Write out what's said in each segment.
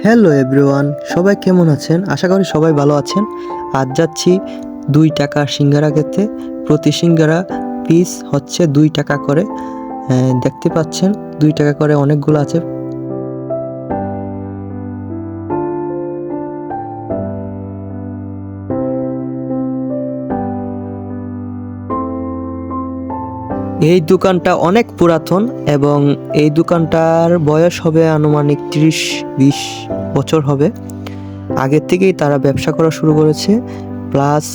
Hello everyone, সবাই কেমন আছেন? আশা করি সবাই ভালো আছেন। আজ যাচ্ছি 2 টাকা সিঙ্গারা খেতে। প্রতি সিঙ্গারা পিস হচ্ছে 2 টাকা করে। দেখতে পাচ্ছেন 2 টাকা করে অনেকগুলো আছে। এই দোকানটা অনেক পুরাতন এবং এই দোকানটার বয়স হবে আনুমানিক 30-20 বছর হবে। আগের থেকেই তারা ব্যবসা করা শুরু করেছে, প্লাস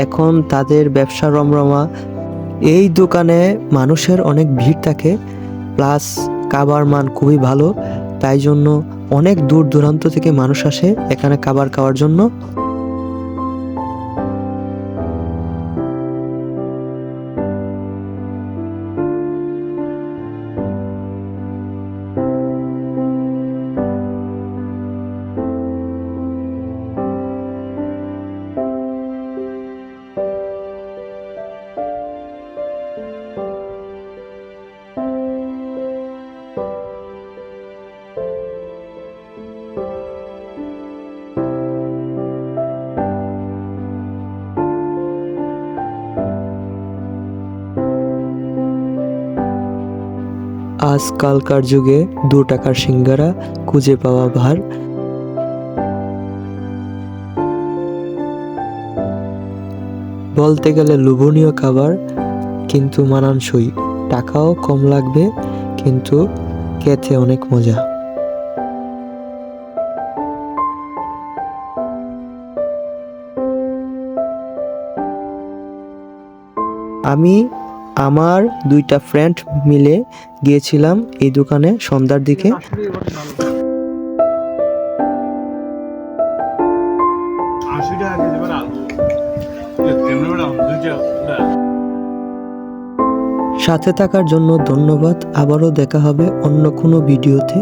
এখন তাদের ব্যবসা রমরমা। এই দোকানে মানুষের অনেক ভিড় থাকে, প্লাস খাবার মান খুবই ভালো। তাই জন্য অনেক দূর দূরান্ত থেকে মানুষ আসে এখানে খাবার খাওয়ার জন্য। আজকালকার যুগে 2 টাকার সিঙ্গারা খুঁজে পাওয়া ভার। বলতে গেলে লোভনীয় খাবার, কিন্তু মানানসই। টাকাও কম লাগবে, কিন্তু খেতে অনেক মজা। আমি আমার 2টা ফ্রেন্ড মিলে গিয়েছিলাম এই দোকানে সন্ধ্যার দিকে। সাথে থাকার জন্য ধন্যবাদ। আবারও দেখা হবে অন্য কোনো ভিডিওতে।